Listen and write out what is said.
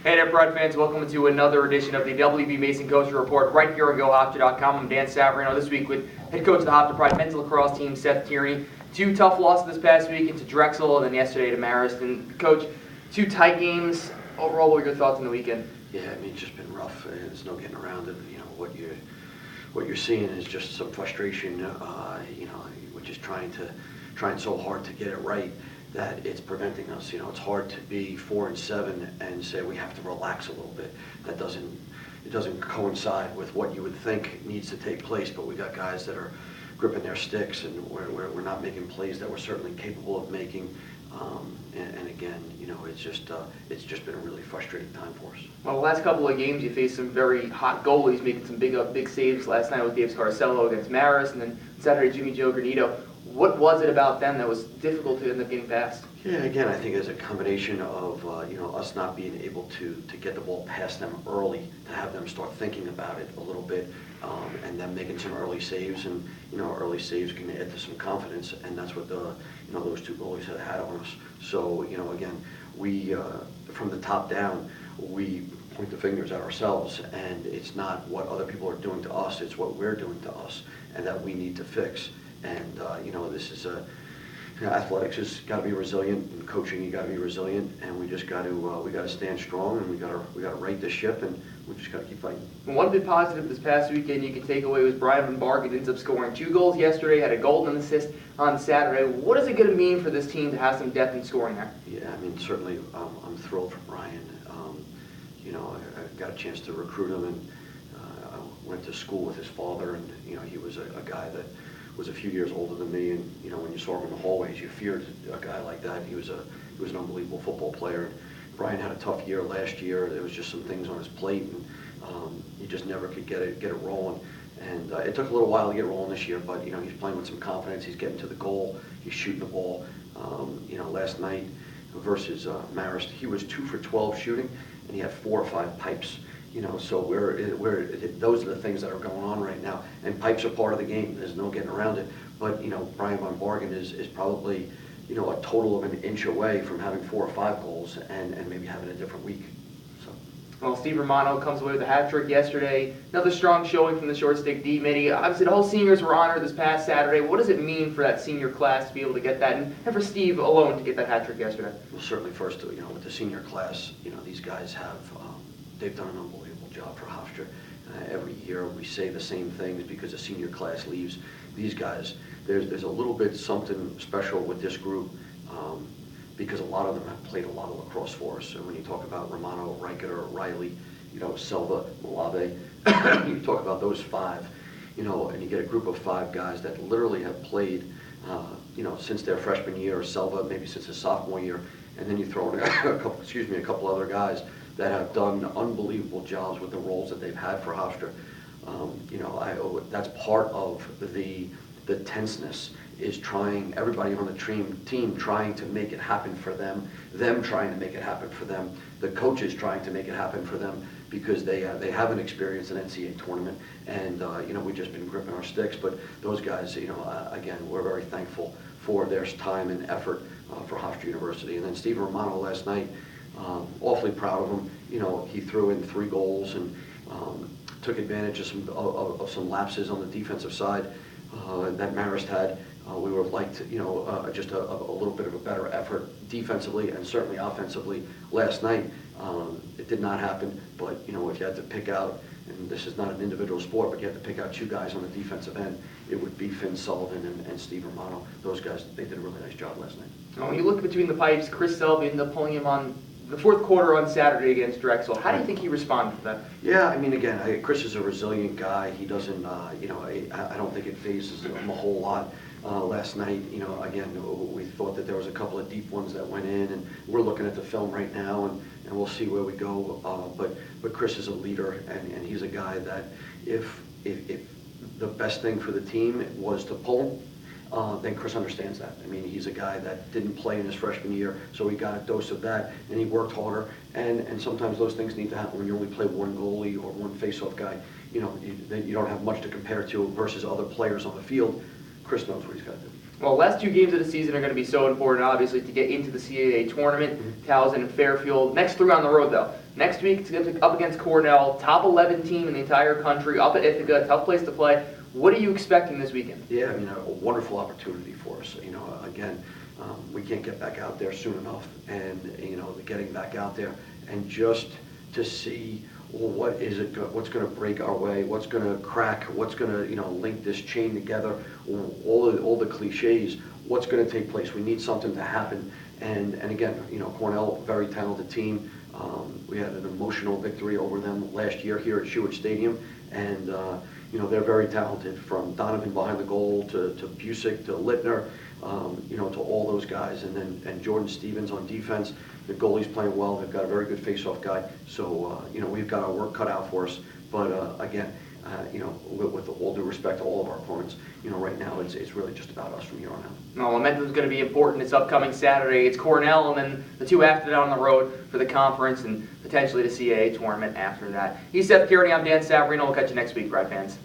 Hey there, Pride fans. Welcome to another edition of the WB Mason Coach Report right here on GoHofstra.com. I'm Dan Savarino this week with head coach of the Hofstra Pride men's lacrosse team, Seth Tierney. Two tough losses this past week into Drexel and then yesterday to Marist. And Coach, two tight games. Overall, what were your thoughts on the weekend? Yeah, I mean, it's just been rough. There's no getting around it. You know, what you're seeing is just some frustration. We're just trying so hard to get it right that it's preventing us. You know, it's hard to be 4-7 and say we have to relax a little bit. It doesn't coincide with what you would think needs to take place. But we got guys that are gripping their sticks, and we're not making plays that we're certainly capable of making. And again, you know, it's just been a really frustrating time for us. Well, the last couple of games, you faced some very hot goalies making some big saves. Last night with Dave Scarcello against Marist, and then Saturday Jimmy Joe Granito. What was it about them that was difficult to end up getting past? Yeah, again, I think it's a combination of us not being able to get the ball past them early, to have them start thinking about it a little bit, and then making some early saves. And early saves can add to some confidence, and that's what those two goalies had on us. So again, we from the top down, we point the fingers at ourselves, and it's not what other people are doing to us; it's what we're doing to us, and that we need to fix. And this is athletics has got to be resilient, and coaching you got to be resilient, and we just got to stand strong, and we got to right the ship, and we just got to keep fighting. One big positive this past weekend you can take away was Brian Van Bargen ends up scoring 2 goals yesterday, had a goal and an assist on Saturday. What is it going to mean for this team to have some depth in scoring there? Yeah, I mean, certainly I'm thrilled for Brian. I got a chance to recruit him, and I went to school with his father, and he was a guy that was a few years older than me, and when you saw him in the hallways, you feared a guy like that. He was an unbelievable football player. Brian had a tough year last year. There was just some things on his plate, and he just never could get it rolling. And it took a little while to get rolling this year, but he's playing with some confidence. He's getting to the goal. He's shooting the ball. Last night versus Marist, he was 2 for 12 shooting, and he had 4 or 5 pipes. So those are the things that are going on right now, and pipes are part of the game. There's no getting around it. But Brian Van Bargen is probably a total of an inch away from having 4 or 5 goals and maybe having a different week. So. Well, Steve Romano comes away with a hat trick yesterday. Another strong showing from the short stick D midi. Obviously, the whole seniors were honored this past Saturday. What does it mean for that senior class to be able to get that, and for Steve alone to get that hat trick yesterday? Well, certainly first, with the senior class, these guys have. They've done an unbelievable job for Hofstra. Every year we say the same things because the senior class leaves. These guys, there's a little bit something special with this group because a lot of them have played a lot of lacrosse for us. So when you talk about Romano, Reicher, Riley, Selva, Malave, you talk about those 5, and you get a group of 5 guys that literally have played, since their freshman year, or Selva maybe since his sophomore year, and then you throw in a couple other guys that have done unbelievable jobs with the roles that they've had for Hofstra. That's part of the tenseness, is everybody on the team trying to make it happen for them trying to make it happen for them, the coaches trying to make it happen for them, because they haven't experienced an NCAA tournament, and we've just been gripping our sticks. But those guys, again, we're very thankful for their time and effort for Hofstra University. And then Steve Romano last night, awfully proud of him. He threw in 3 goals and took advantage of some lapses on the defensive side that Marist had. We would have liked, just a little bit of a better effort defensively and certainly offensively last night. It did not happen, but if you had to pick out, and this is not an individual sport, but you had to pick out 2 guys on the defensive end, it would be Finn Sullivan and Steve Romano. Those guys, they did a really nice job last night. When you look between the pipes, Chris Selby ended up pulling him on the 4th quarter on Saturday against Drexel. How do you think he responded to that? Yeah, I mean, again, Chris is a resilient guy. He doesn't, I don't think it phases him a whole lot. Last night, again, we thought that there was a couple of deep ones that went in, and we're looking at the film right now, and we'll see where we go. But Chris is a leader, and he's a guy that if the best thing for the team was to pull, then Chris understands that. I mean, he's a guy that didn't play in his freshman year, so he got a dose of that, and he worked harder. And sometimes those things need to happen when you only play one goalie or one face-off guy. You don't have much to compare to versus other players on the field. Chris knows what he's got to do. Well, last 2 games of the season are going to be so important, obviously, to get into the CAA tournament. Towson and Fairfield. Next 3 on the road, though. Next week, it's up against Cornell, top 11 team in the entire country, up at Ithaca, tough place to play. What are you expecting this weekend? Yeah, I mean, a wonderful opportunity for us. You know, again, we can't get back out there soon enough, and you know, getting back out there and just to see, well, what's going to break our way, what's going to crack, what's going to, you know, link this chain together, all the cliches, what's going to take place. We need something to happen, and again, you know, Cornell, very talented team. We had an emotional victory over them last year here at Stewart Stadium, and you know, they're very talented, from Donovan behind the goal to Busick to Littner, you know, to all those guys, and Jordan Stevens on defense. The goalie's playing well. They've got a very good face-off guy. So, you know, we've got our work cut out for us. But again, you know, with all due respect to all of our opponents, you know, right now it's really just about us from here on out. Well, momentum is going to be important this upcoming Saturday. It's Cornell, and then the 2 after that on the road for the conference and potentially the CAA tournament after that. He's Seth Tierney. I'm Dan Savarino. We'll catch you next week, Pride fans.